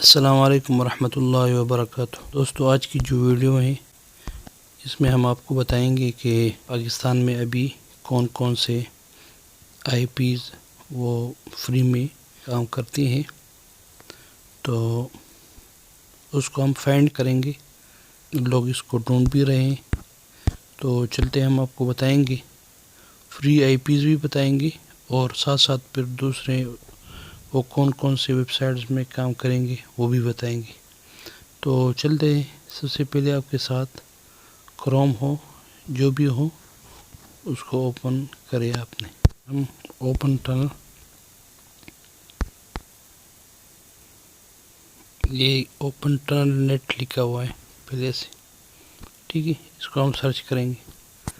السلام علیکم ورحمۃ اللہ وبرکاتہ۔ دوستو، آج کی جو ویڈیو ہے اس میں ہم آپ کو بتائیں گے کہ پاکستان میں ابھی کون کون سے آئی پیز وہ فری میں کام کرتی ہیں، تو اس کو ہم فائنڈ کریں گے۔ لوگ اس کو ڈھونڈ بھی رہے ہیں، تو چلتے ہم آپ کو بتائیں گے، فری آئی پیز بھی بتائیں گے اور ساتھ ساتھ پھر دوسرے وہ کون کون سے ویب سائٹس میں کام کریں گے وہ بھی بتائیں گے۔ تو چلتے ہیں، سب سے پہلے آپ کے ساتھ کروم ہو، جو بھی ہو اس کو اوپن کرے آپ نے۔ ہم اوپن ٹنل، یہ اوپن ٹنل نیٹ لکھا ہوا ہے پہلے سے، ٹھیک ہے۔ اس کو ہم سرچ کریں گے،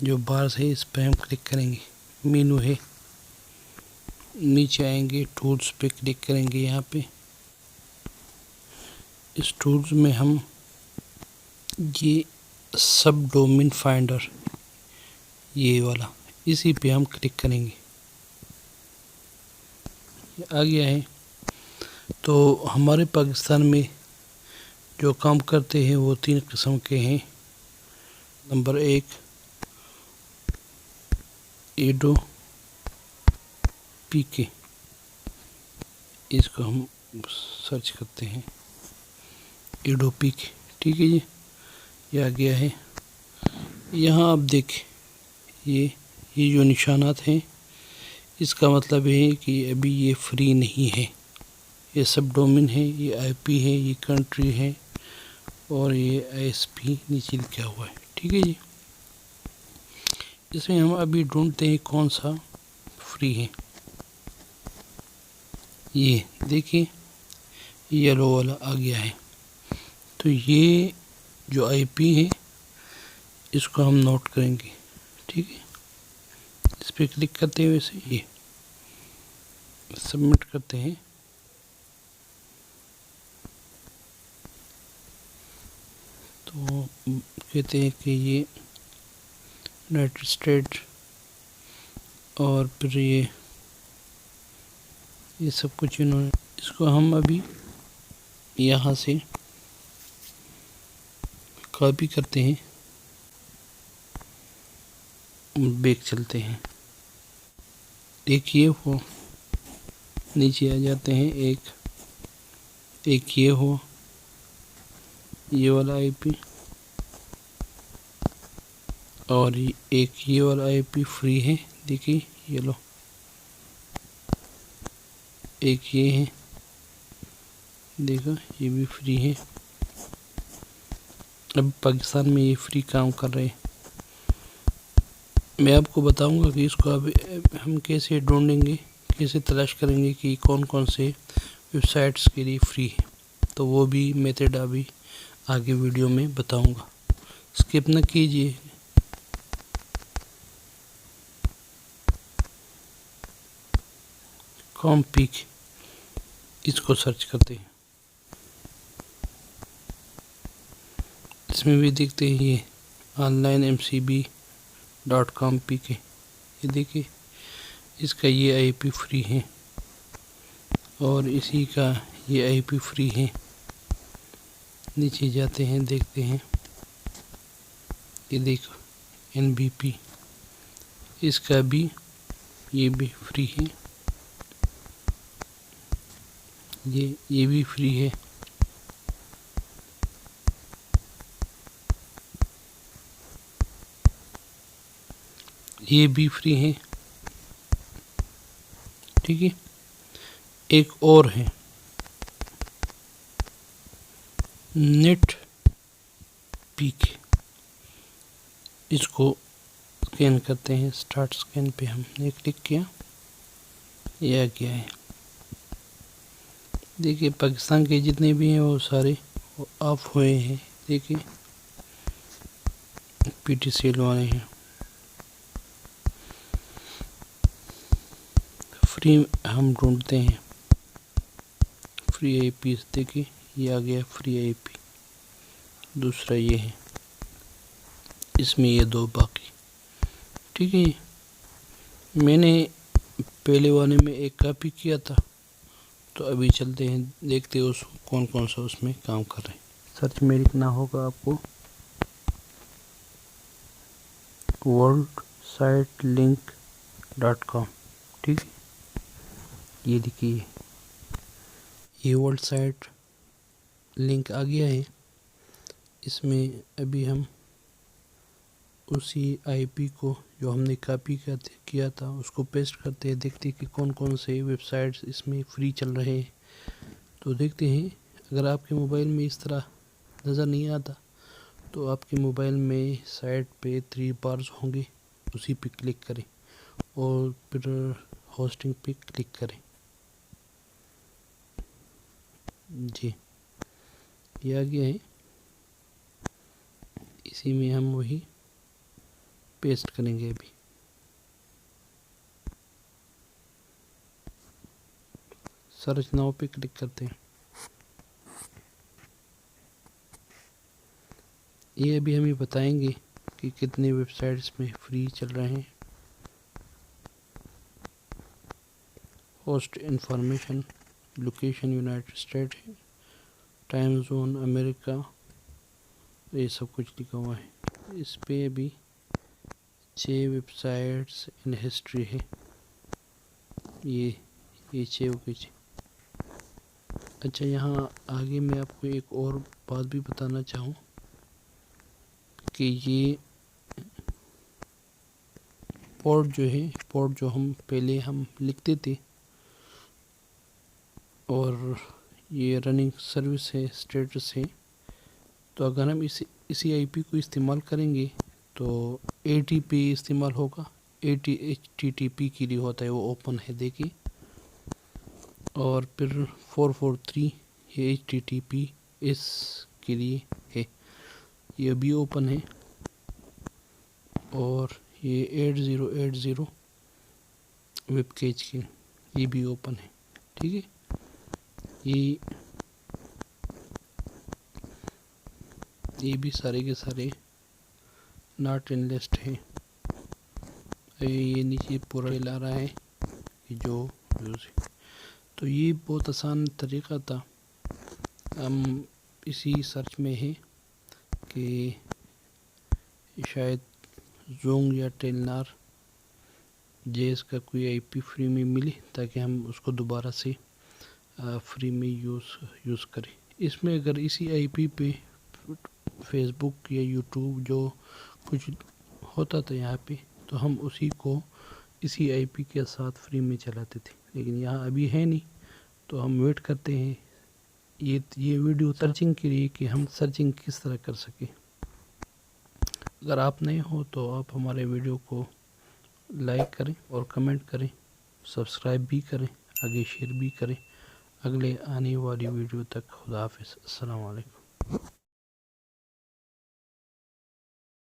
جو بارز ہے اس پہ ہم کلک کریں گے۔ مینو ہے، نیچے آئیں گے، ٹولز پہ کلک کریں گے۔ یہاں پہ اس ٹولز میں ہم یہ سب ڈومین فائنڈر، یہ والا، اسی پہ ہم کلک کریں گے۔ یہ آ گیا ہے۔ تو ہمارے پاکستان میں جو کام کرتے ہیں وہ 3 قسم کے ہیں۔ نمبر 1 ایڈو پی کے، اس کو ہم سرچ کرتے ہیں، ایڈو پی کے، ٹھیک ہے جی۔ یہ آ گیا ہے۔ یہاں آپ دیکھیں، یہ جو نشانات ہیں، اس کا مطلب ہے کہ ابھی یہ فری نہیں ہے۔ یہ سب ڈومین ہے، یہ آئی پی ہے، یہ کنٹری ہے، اور یہ آئی ایس پی نیچے لکھا ہوا ہے، ٹھیک ہے جی۔ اس میں ہم ابھی ڈھونڈتے ہیں کون سا فری ہے۔ یہ دیکھیں، یلو والا آ گیا ہے۔ تو یہ جو آئی پی ہے اس کو ہم نوٹ کریں گے، ٹھیک ہے۔ اس پہ کلک کرتے ہوئے سے یہ سبمٹ کرتے ہیں۔ تو کہتے ہیں کہ یہ یونائٹڈ اسٹیٹ، اور پھر یہ سب کچھ انہوں نے، اس کو ہم ابھی یہاں سے کاپی کرتے ہیں، بیک چلتے ہیں۔ ایک یہ ہو، نیچے آ جاتے ہیں، ایک یہ ہو، یہ والا آئی پی، اور ایک یہ والا آئی پی فری ہے، دیکھیے یہ لو، ایک یہ ہے، دیکھو یہ بھی فری ہے۔ اب پاکستان میں یہ فری کام کر رہے ہیں۔ میں آپ کو بتاؤں گا کہ اس کو اب ہم کیسے ڈھونڈیں گے، کیسے تلاش کریں گے کہ کون کون سے ویب سائٹس کے لیے فری ہے، تو وہ بھی میتھڈ ابھی آگے ویڈیو میں بتاؤں گا، اسکپ نہ کیجیے۔ کام پیک، اس کو سرچ کرتے ہیں، اس میں بھی دیکھتے ہیں یہ آن لائن MCB.com پی کے، یہ دیکھیں، اس کا یہ آئی پی فری ہے، اور اسی کا یہ آئی پی فری ہے۔ نیچے جاتے ہیں، دیکھتے ہیں، یہ دیکھو NBP، اس کا بھی یہ بھی فری ہے، یہ بھی فری ہے۔ یہ بھی فری ہے، ٹھیک ہے۔ ایک اور ہے نیٹ پیک، اس کو اسکین کرتے ہیں، سٹارٹ اسکین پہ ہم نے کلک کیا، یہ آ گیا ہے۔ دیکھیے پاکستان کے جتنے بھی ہیں وہ سارے آف ہوئے ہیں، دیکھیے PTCL والے ہیں۔ فری ہم ڈھونڈتے ہیں، فری آئی پی، دیکھیے یہ آ گیا فری آئی پی، دوسرا یہ ہے، اس میں یہ 2 باقی، ٹھیک ہے۔ میں نے پہلے والے میں ایک کاپی کیا تھا تو ابھی چلتے ہیں، دیکھتے ہیں اس کون کون سا اس میں کام کر رہے ہیں۔ سرچ میں لکھنا ہوگا آپ کو worldsidelink.com، ٹھیک ہے، یہ دیکھیے یہ ورلڈ سائٹ لنک آ گیا ہے۔ اس میں ابھی ہم اسی آئی پی کو جو ہم نے کاپی کیا تھا اس کو پیسٹ کرتے ہیں، دیکھتے ہیں کہ کون کون سے ویب سائٹس اس میں فری چل رہے ہیں۔ تو دیکھتے ہیں، اگر آپ کے موبائل میں اس طرح نظر نہیں آتا تو آپ کے موبائل میں سائٹ پہ 3 بارز ہوں گے، اسی پہ کلک کریں اور پھر ہوسٹنگ پہ کلک کریں۔ جی یہ آ گیا ہے، اسی میں ہم وہی پیسٹ کریں گے۔ ابھی سرچ ناؤ پہ کلک کرتے ہیں۔ یہ ابھی ہمیں بتائیں گے کہ کتنے ویب سائٹس میں فری چل رہے ہیں۔ Host information, location United state ہے، ٹائم زون امریکہ، یہ سب کچھ لکھا ہوا ہے۔ اس پہ ابھی 6 ویب سائٹس ان ہسٹری ہے، یہ 6 ہو گئی۔ اچھا، یہاں آگے میں آپ کو ایک اور بات بھی بتانا چاہوں کہ یہ پورٹ جو ہم پہلے لکھتے تھے اور یہ رننگ سروس ہے، اسٹیٹس ہے، تو اگر ہم اسی آئی پی کو استعمال کریں گے تو ATP استعمال ہوگا، HTTP کے لیے ہوتا ہے، وہ اوپن ہے دیکھیے، اور پھر 443 یہ HTTPS کے لیے ہے، یہ بھی اوپن ہے، اور یہ 8080 ویب کیج کے یہ بھی اوپن ہے، ٹھیک ہے۔ یہ بھی سارے کے سارے ناٹ ان لسٹ ہے۔ یہ نیچے پورا لا رہا ہے جو تو یہ بہت آسان طریقہ تھا۔ ہم اسی سرچ میں ہے کہ شاید زونگ یا ٹیلنار جیس کا کوئی آئی پی فری میں ملی تاکہ ہم اس کو دوبارہ سے فری میں یوز کریں۔ اس میں اگر اسی آئی پی پہ فیس بک یا یوٹیوب جو کچھ ہوتا تھا یہاں پہ، تو ہم اسی آئی پی کے ساتھ فری میں چلاتے تھے، لیکن یہاں ابھی ہے نہیں، تو ہم ویٹ کرتے ہیں یہ ویڈیو سرچنگ کے لیے کہ ہم سرچنگ کس طرح کر سکیں۔ اگر آپ نئے ہو تو آپ ہمارے ویڈیو کو لائک کریں اور کمنٹ کریں، سبسکرائب بھی کریں، آگے شیئر بھی کریں۔ اگلے آنے والی ویڈیو تک خدا حافظ، السلام علیکم۔